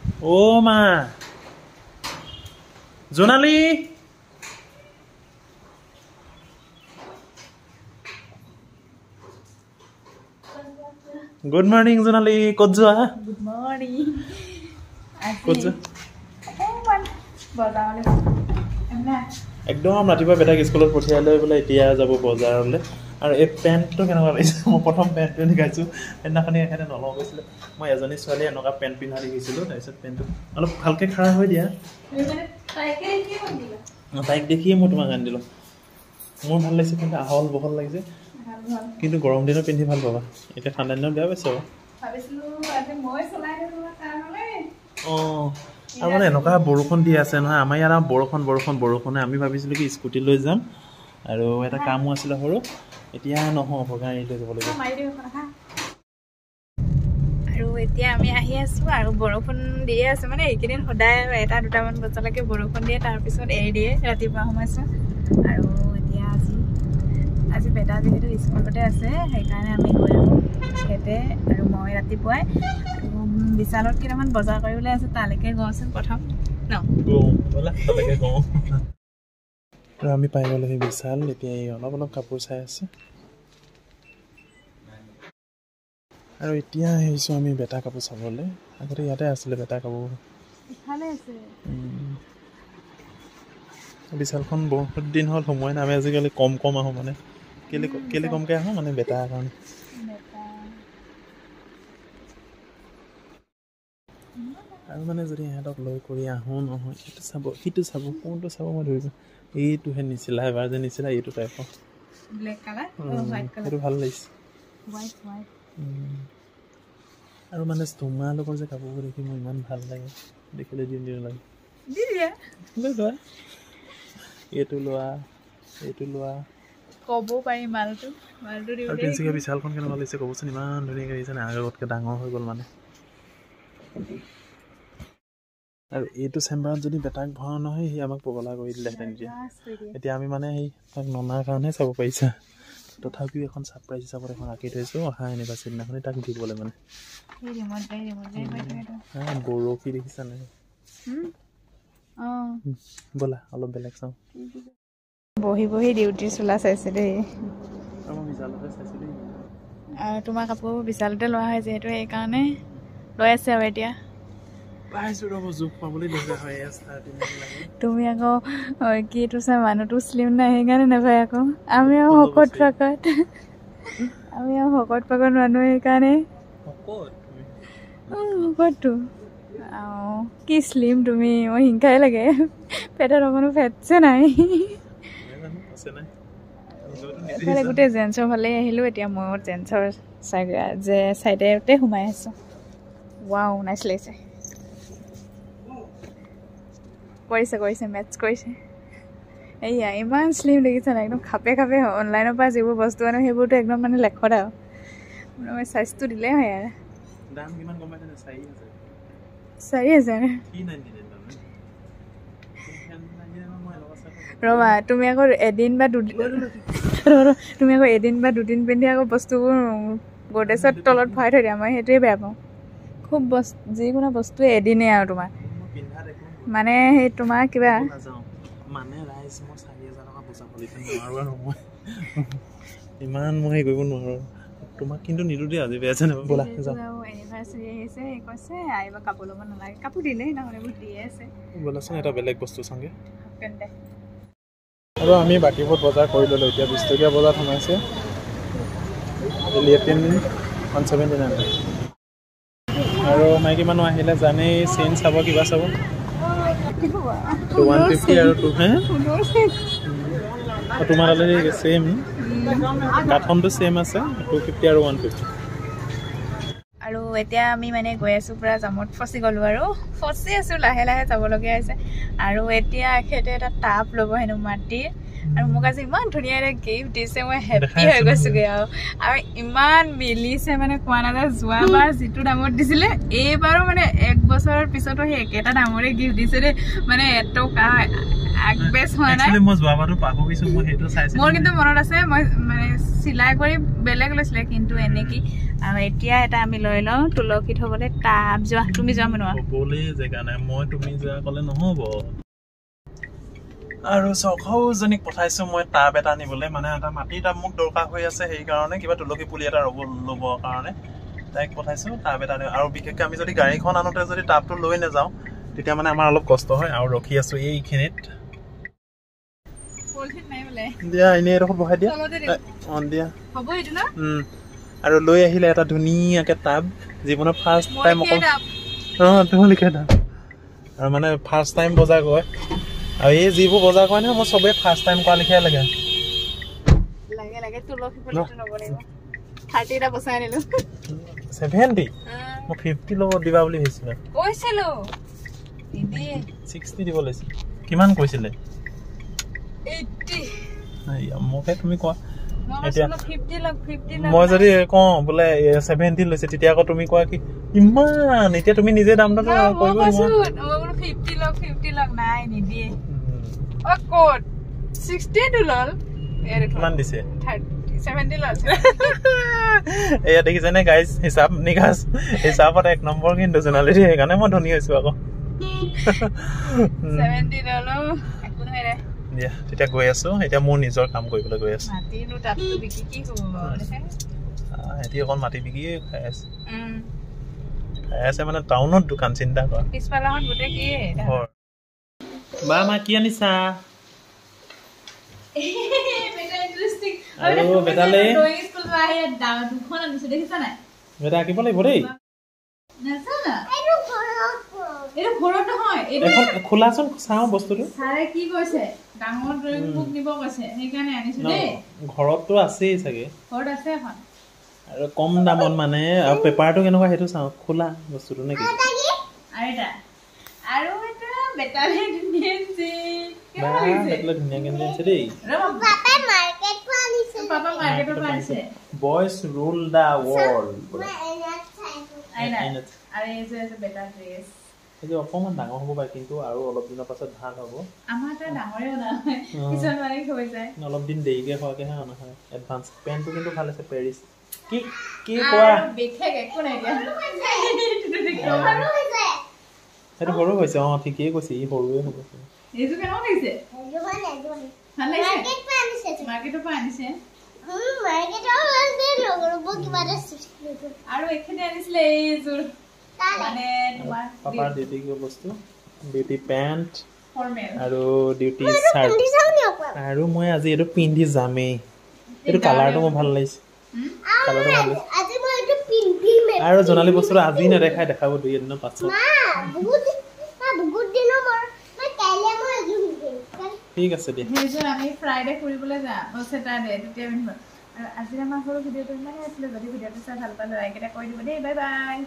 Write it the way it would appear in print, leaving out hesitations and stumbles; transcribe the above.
Oh ma, Jonali. Good morning, Jonali. Kodja. Good morning. Kodja. Oh man, bazar le. Amna. একদম ৰাতিপুৱা বেটাক স্কুলত পঠিয়াই লৈ বোলে এতিয়া যাব বজাৰলৈ আৰু এই পেণ্টটো কেনেকুৱা লাগিছে মই প্ৰথম পেণ্টটো দেখাইছোঁ সেইদিনাখনি এখানে নলওঁ গৈছিলে মই এজনী ছোৱালী এনেকুৱা পেণ্ট পিন্ধা দেখিছিলোঁ তাৰপিছত পেণ্টটো অলপ ভালকৈ খাৰা হৈ দিয়া তাইক দেখিয়ে মই তোমাক আনি দিলোঁ মোৰ ভাল লাগিছে কিন্তু আহল বহল লাগিছে কিন্তু গৰম দিনত পিন্ধি ভাল পাবা এতিয়া ঠাণ্ডা দিনত বেয়া পাইছে অঁ আৰু মানে এনেকুৱা বৰষুণ দি আছে নহয় আমাৰ ইয়াত বৰষুণে আমি ভাবিছিলোঁ কি স্কুটি লৈ যাম আৰু এটা কামো আছিলে সৰু এতিয়া নহ'ব গাড়ী লৈ যাব লাগিব আৰু এতিয়া আমি আহি আছো আৰু বৰষুণ দিয়ে আছে মানে এইকেইদিন সদায় 1-2মান বজালৈকে বৰষুণ দিয়ে তাৰপিছত এৰি দিয়ে ৰাতিপুৱা সময়ছোৱা আৰু এতিয়া আজি বেটা যিহেতু স্কুলতে আছে সেইকাৰণে আমি গৈ আহোঁ তেখেতে আৰু মই ৰাতিপুৱাই আৰু বিশালত কেইটামান বজাৰ কৰিবলৈ আছে তালৈকে গওঁচোন প্ৰথম ন আৰু আমি পাই গ'লো সেই বিশাল এতিয়া অলপ কাপোৰ চাই আছে আৰু এতিয়া আহিছোঁ আমি বেটা কাপোৰ চাবলৈ আগতে ইয়াতে আছিলে বেটা কাপোৰ বিশালখন বহুত দিন হ'ল সময় নাই আমি আজিকালি কম আহোঁ মানে কেলে কমকৈ আহোঁ মানে বেটাৰ কাৰণে আৰু মানে যদি ইহঁতক লৈ কৰি আহোঁ নহয় সিটো চাব কোনটো চাব মই ধৰিব এইটোহে নিচিলা এবাৰ যে নিচিলা এইটো টাইপৰ ব্লেক কালাৰ সেইটো ভাল লাগিছে আৰু মানে তোমালোকৰ যে কাপোৰবোৰ দেখি মোৰ ইমান ভাল লাগে দেখিলে দিন লাগে এইটো লোৱা ক'ব পাৰি মালটো আৰু তিনিচুকীয়া বিশালখন কেনেকুৱা লাগিছে ক'বচোন ইমান ধুনীয়াকৈ আহিছে নে আগতকৈ ডাঙৰ হৈ গ'ল মানে আৰু এইটো চেম্বাৰত যদি বেটাক ভৰা নহয় সি আমাক পগলা কৰি দিলেহেঁতেন এতিয়া আমি মানে সেই তাক ননাৰ কাৰণেহে চাব পাৰিছা তথাপিও এখন ছাৰপ্ৰাইজ হিচাপত এখন আঁকি থৈছোঁ অহা এনিভাৰ্চেৰি দিনাখনি তাক দিবলৈ মানে বৰশী দেখিছা নাই ব'লা অলপ বেলেগ চাওঁ বহি ডিউটি চোলা চাইছে দেই বিশালতে চাইছোঁ দেই আৰু তোমাৰ কাপোৰ বিশালতে লোৱা হয় যিহেতু সেইকাৰণে লৈ আছে আৰু এতিয়া পাইছোঁ ৰ'ব জোখ পাবলৈ দিগদাৰ হৈ আছে তুমি আকৌ কি এইটো চাই মানুহটো শ্লিম নাই সেইকাৰণে নাপায় আকৌ আমি আৰু শকত পাকত মানুহ সেইকাৰণে শকতটো কি শ্লিম তুমি মই হিংসাই লাগে পেটত অকণো ফেটছে নাই এইফালে গোটেই জেন্সৰ ফালে আহিলোঁ এতিয়া মই জেন্সৰ চাইডতে সোমাই আছোঁ ৱাও নাইচ লাগিছে কৰিছে মেটচ কৰিছে এয়া ইমান শ্লিম দেখিছে নাই একদম খাপে অনলাইনৰ পৰা যিবোৰ বস্তু আনো সেইবোৰতো একদম মানে লেখত আৰু মই চাইজটো দিলেই হয় আৰু দাম কিমান গম পাইছে 4,000 ৰবা তুমি আকৌ এদিন বা দুদিন পিন্ধি আকৌ বস্তুবোৰ গডেজৰ তলত ভৰাই থৈ দিয়া মই সেইটোৱে বেয়া পাওঁ খুব যিকোনো বস্তুৱে এদিনেই আৰু তোমাৰ মানে সেই তোমাৰ কিবা মানে ৰাইজ মই 4,000 টকা বচাব নোৱাৰোঁ আৰু মই ইমান মই কৰিব নোৱাৰোঁ তোমাক কিন্তু নিদো দেই আজি বেয়া আছে নহয় ব'লা যাওঁ এনিভাৰ্চেৰি আহিছে কৈছে আহিবা কাপোৰ ল'ব নালাগে কাপোৰ দিলেই নহয় এইবোৰ দিয়ে আছে ব'লাচোন এটা বেলেগ বস্তু চাওঁগৈ আৰু আমি বাকীবোৰ বজাৰ কৰি ল'লোঁ এতিয়া 20 টকীয়া বজাৰত সোমাইছে 179 আৰু মাইকী মানুহ আহিলে জানেই চেইন চাব কিবা চাব 150 আৰু 2 তোমাৰ তালৈ ছেইম কাঠনটো ছেইম আছে 250 আৰু 150 আৰু এতিয়া আমি মানে গৈ আছোঁ পুৰা জামত ফচি গ'লোঁ আৰু ফচি আছোঁ লাহে যাবলগীয়া হৈছে আৰু এতিয়া এখেতে এটা টাব ল'ব হেনো মাটিৰ আৰু মোক আজি ইমান ধুনীয়া এটা গিফ্ট দিছে মই হেপী হৈ গৈছোগে আৰু ইমান মিলিছে মানে কোৱা নাযায় যোৱাবাৰ যিটো দামত দিছিলে এইবাৰো মানে 1 বছৰৰ পিছতো সেই একেটা দামৰে গিফ্ট দিছে দেই মানে এটকা আগবেছ হোৱা নাই মই যোৱাবাৰো পাহৰিছো মই সেইটো চাইছিলো মোৰ কিন্তু মনত আছে মই মানে চিলাই কৰি বেলেগ লৈছিলে কিন্তু এনেকি আৰু এতিয়া এটা আমি লৈ লওঁ তুলসী থবলৈ টাব যোৱা তুমি যোৱা মনোৱা বলে জেগা নাই মই তুমি যোৱা ক'লে নহ'ব আৰু সখৌজনীক পঠাইছো মই টাব এটা আনিবলৈ মানে এটা মাটিৰ টাব মোক দৰকাৰ হৈ আছে সেইকাৰণে কিবা তুলসী পুলি এটা ল'বৰ কাৰণে তাইক পঠাইছো টাব এটা আনি আৰু বিশেষকৈ আমি যদি গাড়ীখন আনোতে যদি টাবটো লৈ নাযাওঁ তেতিয়া মানে আমাৰ অলপ কষ্ট হয় আৰু ৰখি আছো এইখিনিত দিয়া এনেই এডোখৰ বহাই দিয়া অন দিয়া হ'ব এইটো ন আৰু লৈ আহিলে এটা ধুনীয়াকে টাব জীৱনৰ ফাৰ্ষ্ট টাইম অকল তোমালোকে টাব আৰু মানে ফাৰ্ষ্ট টাইম বজাৰ কৰে আৰু এই যিবোৰ বজাৰ কৰে নহয় মই চবেই ফাৰ্ষ্ট টাইম কৰা লিখিয়া লাগে তুলসী পুলিটো ল'ব লাগিব 30 টা বছৰ আনিলো 70 মই 50 ল'ব দিবা বুলি ভাবিছিলো কৈছিলো দিদি 60 দিব লৈছে কিমান কৈছিলে 80 মোকে তুমি কোৱা এতিয়া মই যদি কওঁ বোলে 70 লৈছে তেতিয়া আকৌ তুমি কোৱা কি ইমান এতিয়া তুমি নিজে দামটো কৰিব নোৱাৰা 50 লক নাই নিদিয়ে অ কোড 62 লল কিমান দিছে 70 লল এয়া দেখিছেনে গাইজ হিচাপ নিকাচ হিচাপত 1 নম্বৰ কিন্তু জোনালিটি সেইকাৰণে মই ধনী হৈছো আকৌ 70 লল একো নহয় ৰে দিয়া তেতিয়া গৈ আছো এতিয়া মোৰ নিজৰ কাম কৰিবলৈ গৈ আছো মাটিনো তাতটো বিকি কি হ'ব দেখে এটি অকন মাটি বিকি খাই আছে মানে টাউনত দোকান চিন্তা কৰা পিছফালাখন গোটে কি বা মা কি আনিছা বেটা ইন্টাৰেস্টিং আৰু বেটালে ড্ৰয়িং স্কুল আহি দুখন আনিছে দেখিছা নাই বেটা আঁকিব লাগিব দেই নাছানা এইটো ঘৰত নহয় এখন খোলাচোন চাওঁ বস্তুটো ছাৰে কি কৈছে ডাঙৰ ড্ৰয়িং বুক নিব কৈছে সেইকাৰণে আনিছো দেই ঘৰততো আছেই চাগে ঘৰত আছে এখন আৰু কম দামত মানে আৰু পেপাৰটো কেনেকুৱা সেইটো চাওঁ খোলা বস্তুটো নেকি আৰু এটা বেটালে ধুনীয়াছে ধুনীয়াকে আনিছে দেই পাপা মাৰ্কেটৰ পৰা আনিছে বয়জ ৰুল দা ৱৰ্ল্ড আৰু এই যে বেটা ড্ৰেছ এই যে অকমান ডাঙৰ হ'ব পাৰে কিন্তু আৰু অলপ দিনৰ পাছত ভাল হ'ব আমাৰ এটা ডাঙৰে অনা হয় কিছুমান মানে হৈ যায় অলপ দিন দেৰিকে হোৱাকেহে অনা হয় এডভান্স পেনটো কিন্তু ভাল আছে পেৰিছ কি কি কোৱা বিশেষ একো নাই দিয়া সেইটো সৰু হৈছে ঠিকেই কৈছে ই সৰুৱে হ'ব এইটো কেনেকুৱা লাগিছে ভাল লাগিছে মাৰ্কেটৰ পৰা আনিছে আৰু এইখিনি আনিছিলে এইযোৰ মানে তোমাৰ পাপাৰ ডিউটি কিবা বস্তু ডিউটি পেণ্ট ফৰ্মেল আৰু ডিউটি চাৰ্ট আৰু মই আজি এইটো পিন্ধি যামেই এইটো কালাৰটো মোৰ ভাল লাগিছে কালাৰটো ভাল লাগিছে আৰু জোনালী বস্তুটো আজি নেদেখাই দেখাব 2 দিনৰ পাছত ঠিক আছে দিয়া সেইযোৰ আমি ফ্ৰাইডে ফুৰিবলৈ যাম চেটাৰডে তেতিয়া পিন্ধিম আৰু আজি আমাৰ সৰু ভিডিঅ'টো ইমানেই আছিলে যদি ভিডিঅ'টো চাই ভাল পালে লাইক এটা কৰি দিব দেই বাই বাই